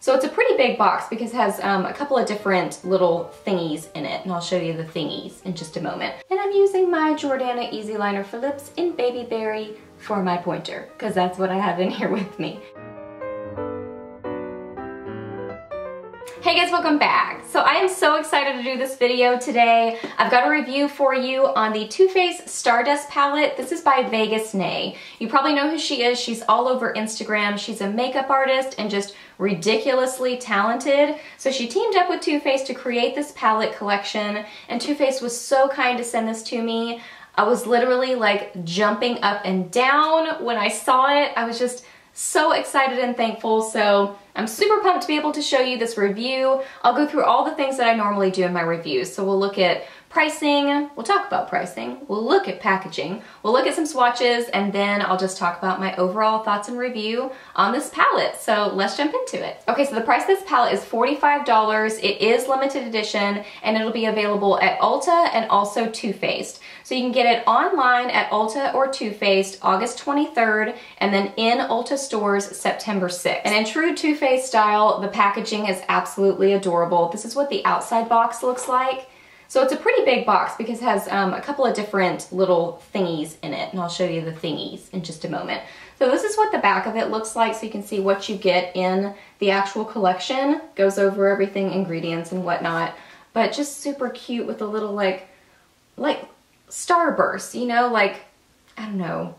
So it's a pretty big box because it has a couple of different little thingies in it, and I'll show you the thingies in just a moment. And I'm using my Jordana Easy Liner for Lips in Baby Berry for my pointer, because that's what I have in here with me. Hey guys, welcome back. So I am so excited to do this video today. I've got a review for you on the Too Faced Stardust palette. This is by Vegas Nay. You probably know who she is. She's all over Instagram. She's a makeup artist and just ridiculously talented. So she teamed up with Too Faced to create this palette collection, and Too Faced was so kind to send this to me. I was literally like jumping up and down when I saw it. I was just so excited and thankful. So I'm super pumped to be able to show you this review. I'll go through all the things that I normally do in my reviews. So we'll look at pricing, we'll talk about pricing, we'll look at packaging, we'll look at some swatches, and then I'll just talk about my overall thoughts and review on this palette. So let's jump into it. Okay, so the price of this palette is $45. It is limited edition, and it'll be available at Ulta and also Too Faced. So you can get it online at Ulta or Too Faced August 23rd, and then in Ulta stores September 6th. And in true Too Faced style, the packaging is absolutely adorable. This is what the outside box looks like. So it's a pretty big box because it has a couple of different little thingies in it, and I'll show you the thingies in just a moment. So this is what the back of it looks like, so you can see what you get in the actual collection. Goes over everything, ingredients and whatnot, but just super cute with a little like starburst, you know, like, I don't know,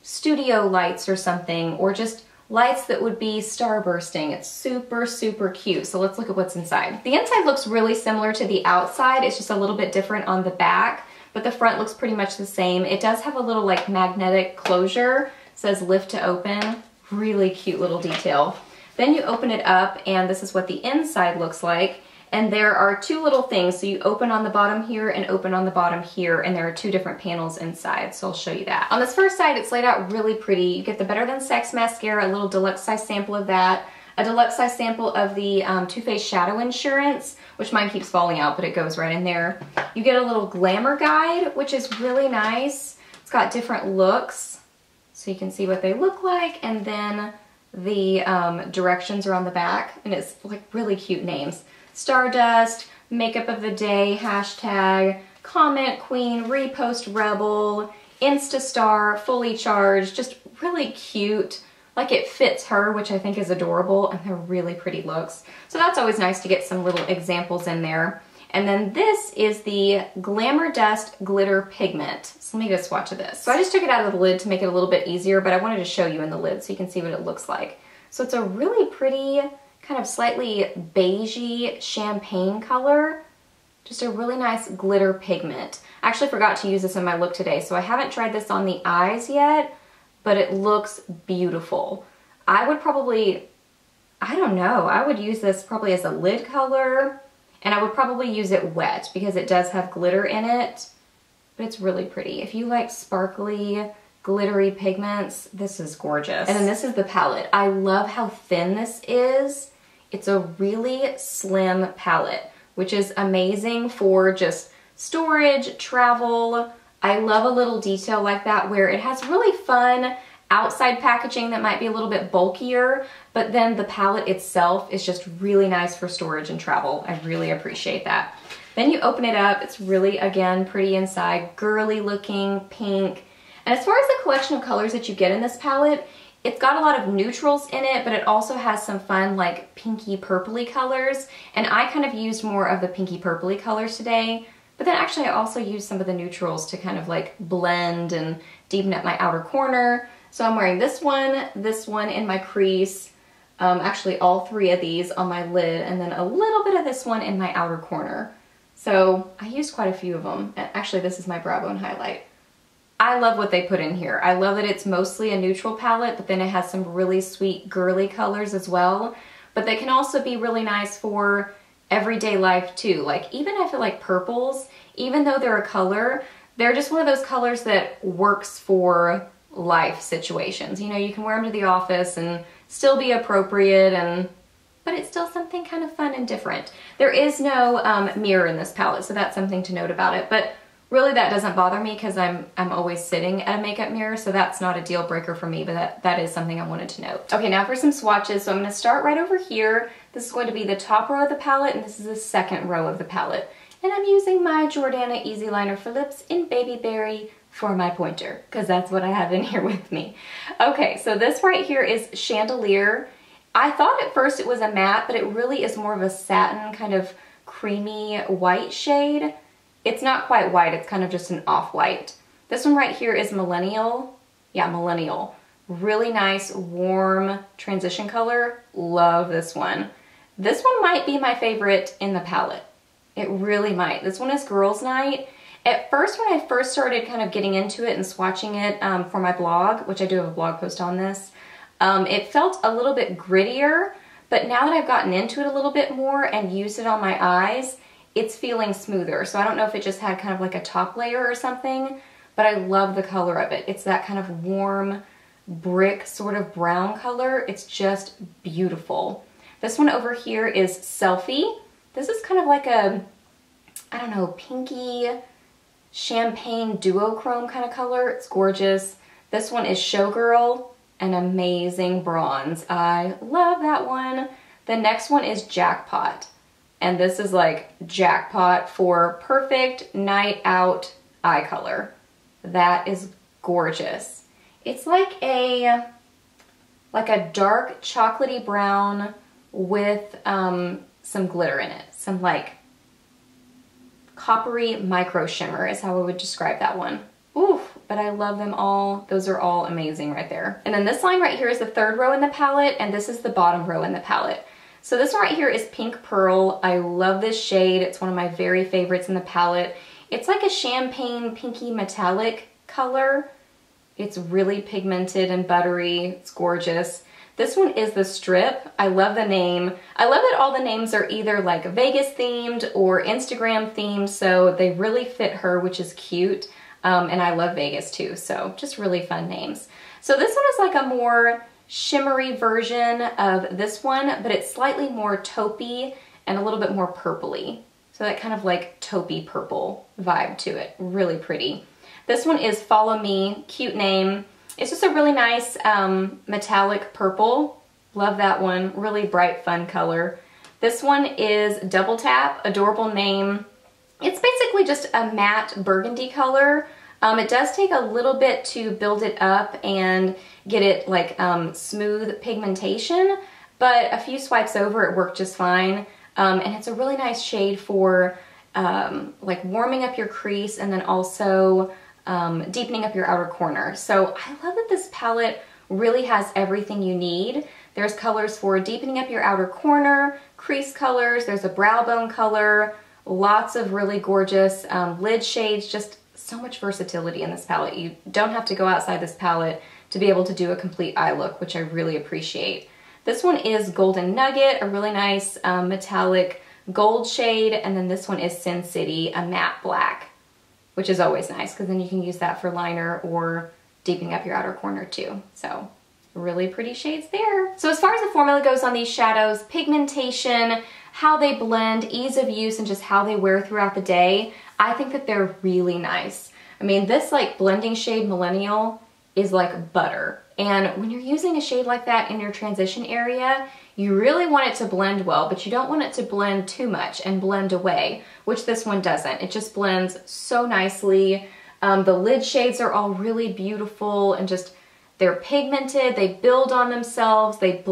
studio lights or something, or just lights that would be starbursting. It's super, super cute. So let's look at what's inside. The inside looks really similar to the outside. It's just a little bit different on the back, but the front looks pretty much the same. It does have a little like magnetic closure. It says lift to open. Really cute little detail. Then you open it up, and this is what the inside looks like. And there are two little things. So you open on the bottom here and open on the bottom here, and there are two different panels inside. So I'll show you that. On this first side, it's laid out really pretty. You get the Better Than Sex mascara, a little deluxe size sample of that, a deluxe size sample of the Too Faced Shadow Insurance, which mine keeps falling out, but it goes right in there. You get a little glamour guide, which is really nice. It's got different looks, so you can see what they look like, and then the directions are on the back, and it's like really cute names. Stardust, Makeup of the Day, hashtag, Comment Queen, Repost Rebel, Instastar, Fully Charged, just really cute. Like it fits her, which I think is adorable, and they're really pretty looks. So that's always nice to get some little examples in there. And then this is the Glamour Dust Glitter Pigment. So let me get a swatch of this. So I just took it out of the lid to make it a little bit easier, but I wanted to show you in the lid so you can see what it looks like. So it's a really pretty, kind of slightly beigey champagne color. Just a really nice glitter pigment. I actually forgot to use this in my look today, so I haven't tried this on the eyes yet, but it looks beautiful. I would probably, I don't know, I would use this probably as a lid color, and I would probably use it wet because it does have glitter in it, but it's really pretty. If you like sparkly, glittery pigments, this is gorgeous. And then this is the palette. I love how thin this is. It's a really slim palette, which is amazing for just storage, travel. I love a little detail like that where it has really fun outside packaging that might be a little bit bulkier, but then the palette itself is just really nice for storage and travel. I really appreciate that. Then you open it up. It's really, again, pretty inside, girly looking, pink. And as far as the collection of colors that you get in this palette, it's got a lot of neutrals in it, but it also has some fun like pinky purpley colors. And I kind of used more of the pinky purpley colors today, but then actually I also used some of the neutrals to kind of like blend and deepen up my outer corner. So I'm wearing this one in my crease, actually all three of these on my lid, and then a little bit of this one in my outer corner. So I used quite a few of them. Actually, this is my brow bone highlight. I love what they put in here. I love that it's mostly a neutral palette, but then it has some really sweet girly colors as well. But they can also be really nice for everyday life too. Like even I feel like purples, even though they're a color, they're just one of those colors that works for life situations. You know, you can wear them to the office and still be appropriate, but it's still something kind of fun and different. There is no mirror in this palette, so that's something to note about it. But Really, that doesn't bother me because I'm always sitting at a makeup mirror, so that's not a deal breaker for me, but that is something I wanted to note. Okay, now for some swatches. So I'm going to start right over here. This is going to be the top row of the palette, and this is the second row of the palette. And I'm using my Jordana Easy Liner for Lips in Baby Berry for my pointer, because that's what I have in here with me. Okay, so this right here is Chandelier. I thought at first it was a matte, but it really is more of a satin kind of creamy white shade. It's not quite white, it's kind of just an off-white. This one right here is Millennial. Yeah, Millennial. Really nice, warm transition color. Love this one. This one might be my favorite in the palette. It really might. This one is Girls Night. At first, when I first started kind of getting into it and swatching it for my blog, which I do have a blog post on this, it felt a little bit grittier, but now that I've gotten into it a little bit more and used it on my eyes, it's feeling smoother. So I don't know if it just had kind of like a top layer or something, but I love the color of it. It's that kind of warm brick sort of brown color. It's just beautiful. This one over here is Selfie. This is kind of like a, I don't know, pinky champagne duochrome kind of color. It's gorgeous. This one is Showgirl, an amazing bronze. I love that one. The next one is Jackpot. And this is like Jackpot for perfect night out eye color. That is gorgeous. It's like a dark chocolatey brown with some glitter in it. Some like coppery micro shimmer is how I would describe that one. Oof, but I love them all. Those are all amazing right there. And then this line right here is the third row in the palette, and this is the bottom row in the palette. So this one right here is Pink Pearl. I love this shade. It's one of my very favorites in the palette. It's like a champagne pinky metallic color. It's really pigmented and buttery. It's gorgeous. This one is the Strip. I love the name. I love that all the names are either like Vegas themed or Instagram themed, so they really fit her, which is cute. And I love Vegas too, so just really fun names. So this one is like a more shimmery version of this one, but it's slightly more taupey and a little bit more purpley. So that kind of like taupey purple vibe to it. Really pretty. This one is Follow Me. Cute name. It's just a really nice metallic purple. Love that one. Really bright, fun color. This one is Double Tap. Adorable name. It's basically just a matte burgundy color. It does take a little bit to build it up and get it like smooth pigmentation, but a few swipes over it worked just fine. And it's a really nice shade for like warming up your crease and then also deepening up your outer corner. So I love that this palette really has everything you need. There's colors for deepening up your outer corner, crease colors, there's a brow bone color, lots of really gorgeous lid shades, just so much versatility in this palette. You don't have to go outside this palette to be able to do a complete eye look, which I really appreciate. This one is Golden Nugget, a really nice metallic gold shade, and then this one is Sin City, a matte black, which is always nice because then you can use that for liner or deepening up your outer corner too. So really pretty shades there. So as far as the formula goes on these shadows, pigmentation, how they blend, ease of use, and just how they wear throughout the day, I think that they're really nice. I mean, this like blending shade Millennial is like butter. And when you're using a shade like that in your transition area, you really want it to blend well, but you don't want it to blend too much and blend away, which this one doesn't. It just blends so nicely. The lid shades are all really beautiful and just, they're pigmented, they build on themselves, they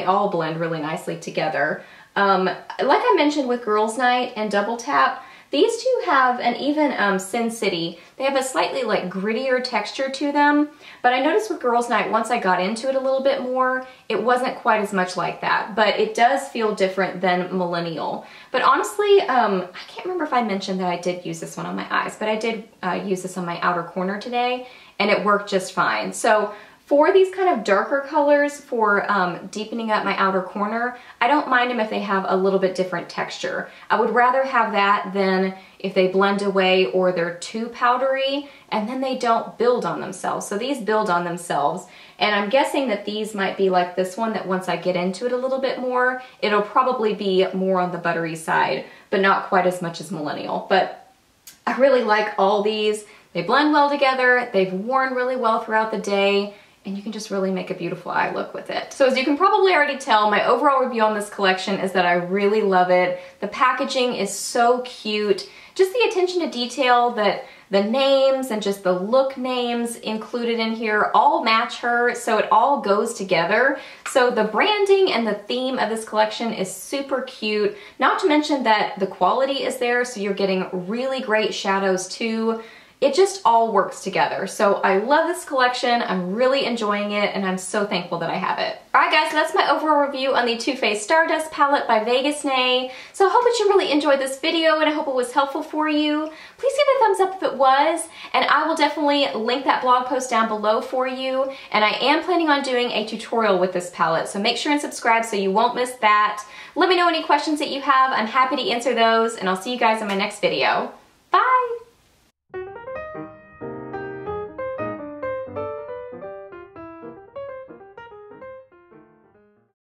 all blend really nicely together. Like I mentioned with Girls Night and Double Tap, these two have, and even Sin City, they have a slightly like grittier texture to them, but I noticed with Girls Night, once I got into it a little bit more, it wasn't quite as much like that, but it does feel different than Millennial. But honestly, I can't remember if I mentioned that I did use this one on my eyes, but I did use this on my outer corner today, and it worked just fine. So for these kind of darker colors for deepening up my outer corner, I don't mind them if they have a little bit different texture. I would rather have that than if they blend away or they're too powdery and then they don't build on themselves. So these build on themselves, and I'm guessing that these might be like this one, that once I get into it a little bit more, it'll probably be more on the buttery side, but not quite as much as Millennial. But I really like all these. They blend well together, they've worn really well throughout the day, and you can just really make a beautiful eye look with it. So as you can probably already tell, my overall review on this collection is that I really love it. The packaging is so cute. Just the attention to detail, that the names and just the look names included in here all match her, so it all goes together. So the branding and the theme of this collection is super cute, not to mention that the quality is there, so you're getting really great shadows too. It just all works together. So I love this collection, I'm really enjoying it, and I'm so thankful that I have it. Alright guys, so that's my overall review on the Too Faced Stardust palette by Vegas Nay. So I hope that you really enjoyed this video, and I hope it was helpful for you. Please give it a thumbs up if it was, and I will definitely link that blog post down below for you. And I am planning on doing a tutorial with this palette, so make sure and subscribe so you won't miss that. Let me know any questions that you have, I'm happy to answer those, and I'll see you guys in my next video.